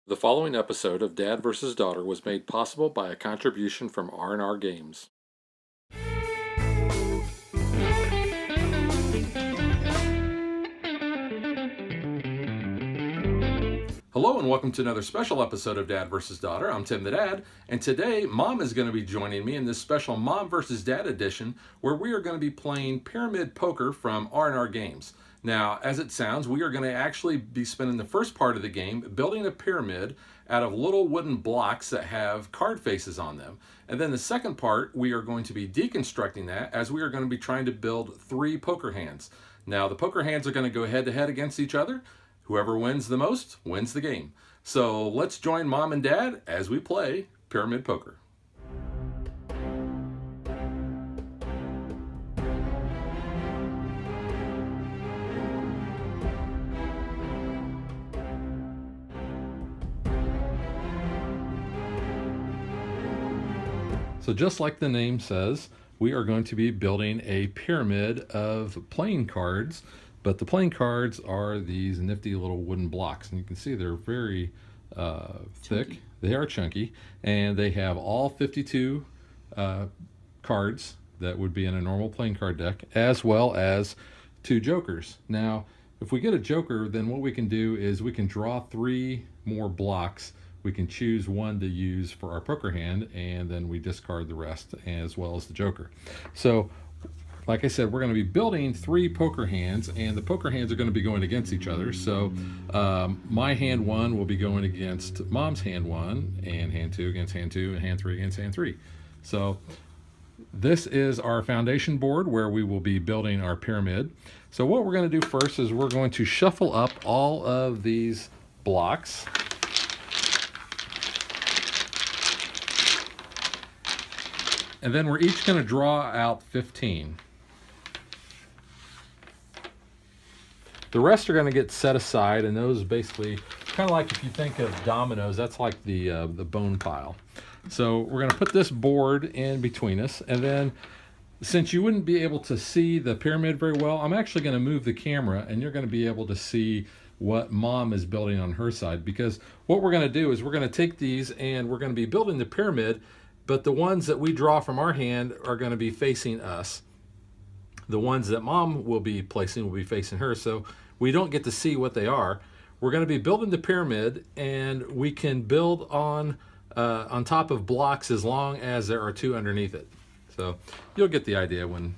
The following episode of Dad vs. Daughter was made possible by a contribution from R&R Games. Hello and welcome to another special episode of Dad vs. Daughter. I'm Tim the Dad, and today Mom is going to be joining me in this special Mom vs. Dad edition where we are going to be playing Pyramid Poker from R&R Games. Now, as it sounds, we are going to actually be spending the first part of the game building a pyramid out of little wooden blocks that have card faces on them. And then the second part, we are going to be deconstructing that as we are going to be trying to build 3 poker hands. Now, the poker hands are going to go head-to-head against each other. Whoever wins the most wins the game. So let's join Mom and Dad as we play Pyramid Poker. So just like the name says, we are going to be building a pyramid of playing cards, but the playing cards are these nifty little wooden blocks, and you can see they're very thick. They are chunky, and they have all 52 cards that would be in a normal playing card deck, as well as 2 jokers. Now, if we get a joker, then what we can do is we can draw 3 more blocks. We can choose one to use for our poker hand, and then we discard the rest as well as the joker. So, like I said, we're going to be building 3 poker hands, and the poker hands are going to be going against each other. So, my hand 1 will be going against Mom's hand 1, and hand 2 against hand 2, and hand 3 against hand 3. So, this is our foundation board where we will be building our pyramid. So, what we're going to do first is we're going to shuffle up all of these blocks. And then we're each going to draw out 15. The rest are going to get set aside, and those basically, kind of like if you think of dominoes, that's like the bone pile. So we're going to put this board in between us, and then since you wouldn't be able to see the pyramid very well, I'm actually going to move the camera, and you're going to be able to see what Mom is building on her side, because what we're going to do is we're going to take these and we're going to be building the pyramid, but the ones that we draw from our hand are going to be facing us. The ones that Mom will be placing will be facing her, so we don't get to see what they are. We're going to be building the pyramid, and we can build on top of blocks as long as there are 2 underneath it. So you'll get the idea when,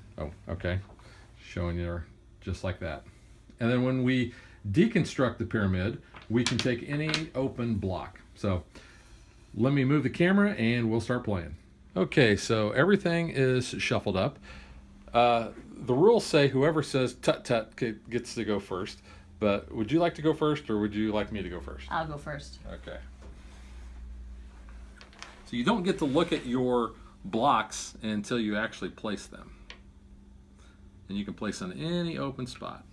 showing you just like that. And then when we deconstruct the pyramid, we can take any open block. So let me move the camera and we'll start playing. Okay, so everything is shuffled up. The rules say whoever says tut-tut gets to go first. But would you like to go first, or would you like me to go first? I'll go first. Okay. So you don't get to look at your blocks until you actually place them. And you can place on any open spot.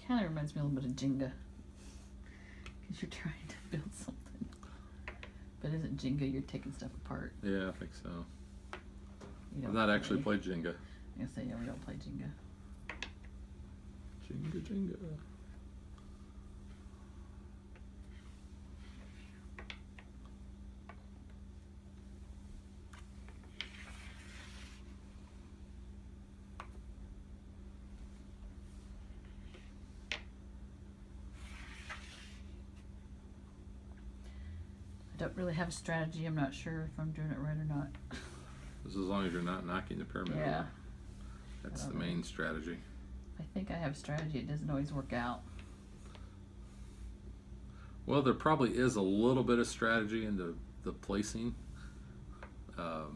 Kind of reminds me a little bit of Jenga. Because you're trying to build something. But isn't Jenga, you're taking stuff apart? Yeah, I think so. I've not actually played Jenga. I guess yeah, we don't play Jenga. Jenga. I don't really have a strategy. I'm not sure if I'm doing it right or not. Just as long as you're not knocking the pyramid Yeah. over. That's the main strategy. I think I have a strategy. It doesn't always work out. Well, there probably is a little bit of strategy in the placing. But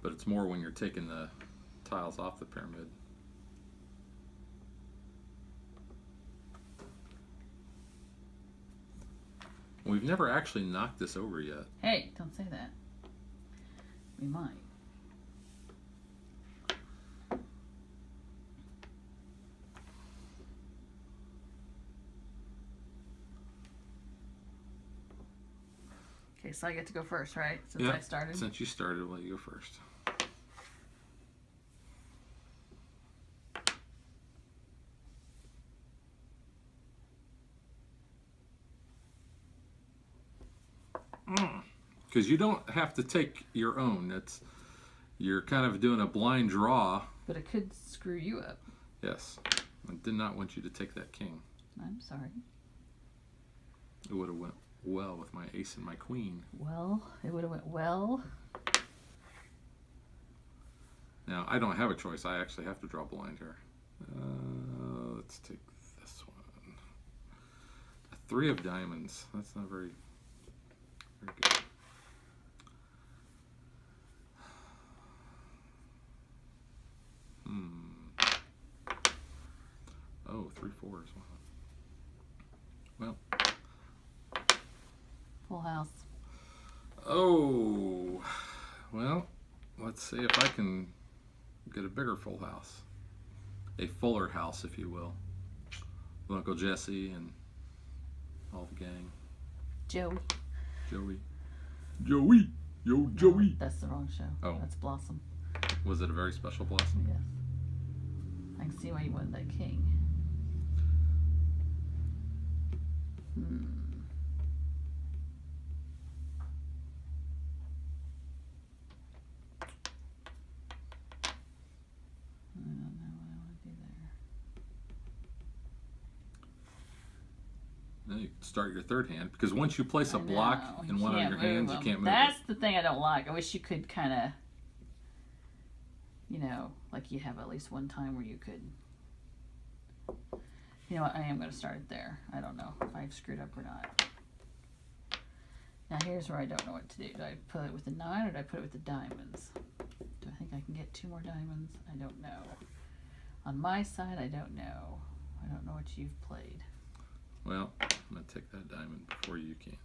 it's more when you're taking the tiles off the pyramid. We've never actually knocked this over yet. Hey, don't say that. We might. Okay, so I get to go first, right? Since Yeah, I started. since you started, I'll let you go first. Because you don't have to take your own. You're kind of doing a blind draw. But it could screw you up. Yes. I did not want you to take that king. I'm sorry. It would have went well with my ace and my queen. Well, it would have went well. Now, I don't have a choice. I actually have to draw blind here. Let's take this one. A 3 of diamonds. That's not very good. Oh, 3 4s. Well. Full house. Oh. Well, let's see if I can get a bigger full house. A fuller house, if you will. With Uncle Jesse and all the gang. Joey. Joey. Joey. Yo, Joey. No, that's the wrong show. Oh. That's Blossom. Was it a very special blossom? Yes. I can see why you wanted that king. I don't know what I want to do there. Now you can start your third hand, because once you place a I block know, in you one of can't your move hands, you them. can't move That's it. the thing I don't like. I wish you could kind of, like you have at least one time where you could. You know what? I am going to start it there. I don't know if I've screwed up or not. Now here's where I don't know what to do. Do I put it with the 9 or do I put it with the diamonds? Do I think I can get 2 more diamonds? I don't know. On my side, I don't know. I don't know what you've played. Well, I'm going to take that diamond before you can.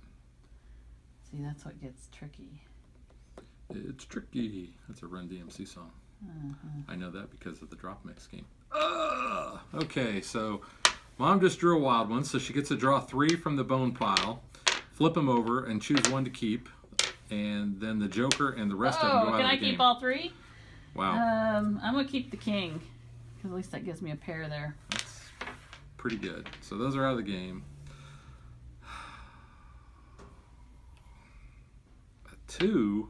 See, that's what gets tricky. It's tricky. That's a Run DMC song. I know that because of the drop mix game. Okay, so Mom just drew a wild one, so she gets to draw 3 from the bone pile, flip them over, and choose one to keep, and then the Joker and the rest of them go out of the game. Can I keep all 3? Wow. I'm going to keep the king, because at least that gives me a pair there. That's pretty good. So those are out of the game. A 2.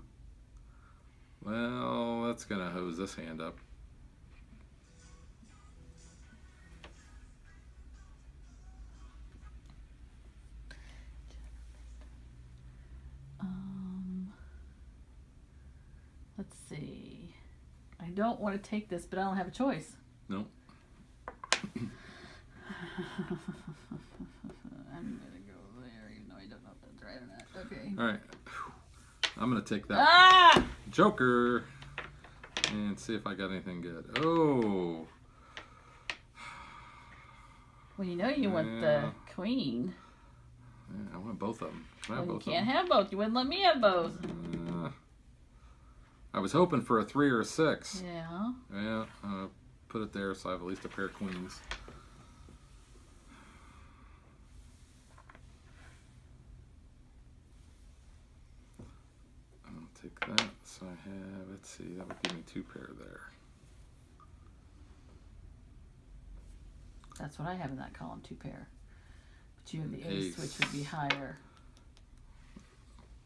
Well, that's going to hose this hand up. Let's see. I don't want to take this, but I don't have a choice. No. I'm going to go there, even though I don't know if that's right or not. Okay. All right. I'm going to take that Ah! Joker and see if I got anything good. Oh. Well, you know you want the queen. Yeah, I want both of them. Can I have Well, you both of can't them? have both. You wouldn't let me have both. I was hoping for a 3 or a 6. Yeah. Yeah, put it there so I have at least a pair of queens. I'll take that. So I have, let's see, that would give me 2 pair there. That's what I have in that column, 2 pair. But you have the Ace. ace, which would be higher.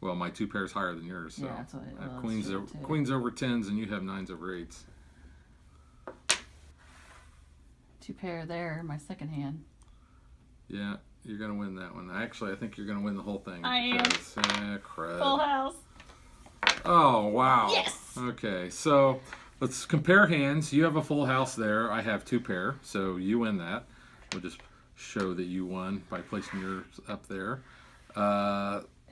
Well, my 2 pairs higher than yours. So Yeah, that's what it I have was. queens, queens over 10s, and you have 9s over 8s. 2 pair there, my second hand. Yeah, you're gonna win that one. Actually, I think you're gonna win the whole thing. I am. Crud. Full house. Oh wow. Yes. Okay, so let's compare hands. You have a full house there. I have 2 pair, so you win that. We'll just show that you won by placing yours up there.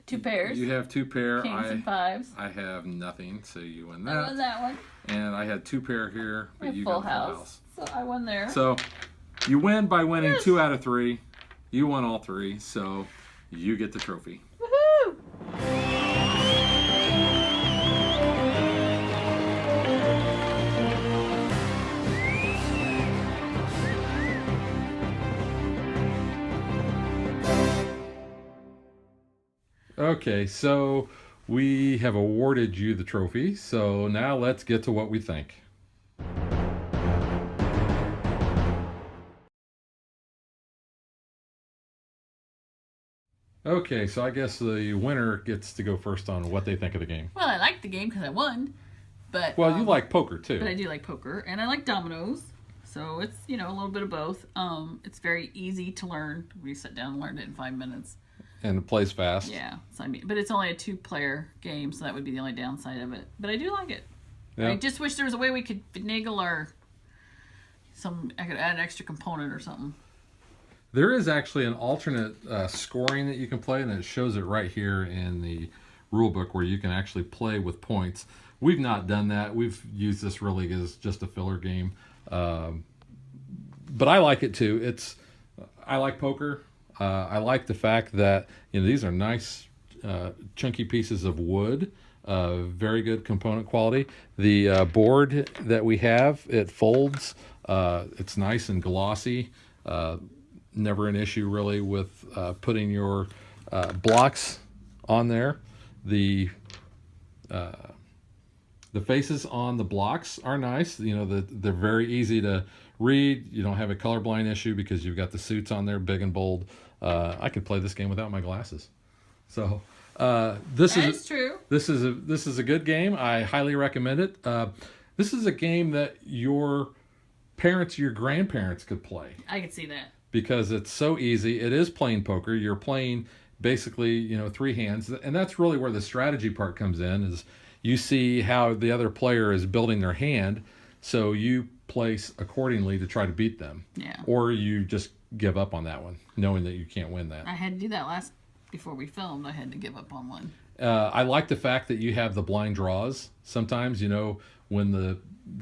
2 pairs. You have 2 pair. Kings and 5s. I have nothing, so you win I won that. that one. And I had 2 pair here, I but have you full got a full house. house. So I won there. So you win by winning Yes. 2 out of 3. You won all 3, so you get the trophy. Woohoo! Okay, so we have awarded you the trophy. So now let's get to what we think. Okay, so I guess the winner gets to go first on what they think of the game. Well, I liked the game because I won, but Well, you like poker too. but I do like poker, and I like dominoes. So it's a little bit of both. It's very easy to learn. We sat down and learned it in 5 minutes. And it plays fast. Yeah, so but it's only a 2-player game, so that would be the only downside of it. But I do like it. Yeah. I just wish there was a way we could finagle I could add an extra component or something. There is actually an alternate scoring that you can play, and it shows it right here in the rule book where you can actually play with points. We've not done that. We've used this really as just a filler game. But I like it too. I like poker. I like the fact that these are nice chunky pieces of wood, very good component quality. The board that we have, it folds. It's nice and glossy. Never an issue really with putting your blocks on there. The faces on the blocks are nice. They're very easy to read. You don't have a colorblind issue because you've got the suits on there, big and bold. I could play this game without my glasses. So this is true. This is a good game. I highly recommend it. This is a game that your parents, your grandparents could play. I could see that. Because it's so easy. It is plain poker. You're playing basically, 3 hands. And that's really where the strategy part comes in, is you see how the other player is building their hand, so you place accordingly to try to beat them. Yeah. Or you just give up on that one, knowing that you can't win that. I had to do that before we filmed. I had to give up on one. I like the fact that you have the blind draws. Sometimes, when the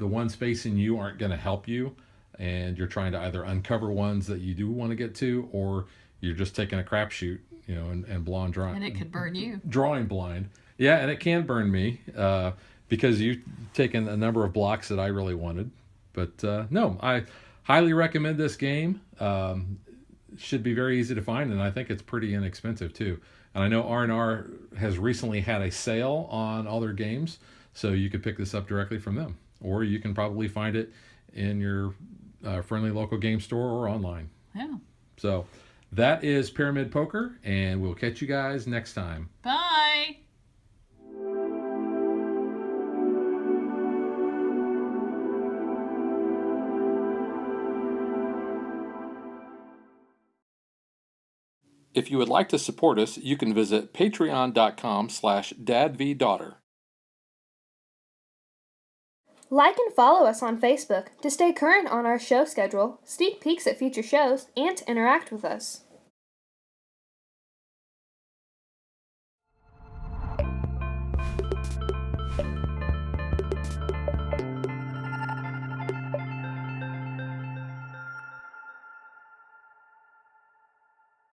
ones facing you aren't going to help you, and you're trying to either uncover ones that you do want to get to, or you're just taking a crapshoot, and blind drawing. And it could burn you. Drawing blind. Yeah, and it can burn me because you've taken a number of blocks that I really wanted. But no, I highly recommend this game. Should be very easy to find, and I think it's pretty inexpensive too. And I know R&R has recently had a sale on all their games, so you could pick this up directly from them. Or you can probably find it in your friendly local game store or online. Yeah. So that is Pyramid Poker, and we'll catch you guys next time. Bye. If you would like to support us, you can visit patreon.com/dadvdaughter. Like and follow us on Facebook to stay current on our show schedule, sneak peeks at future shows, and to interact with us.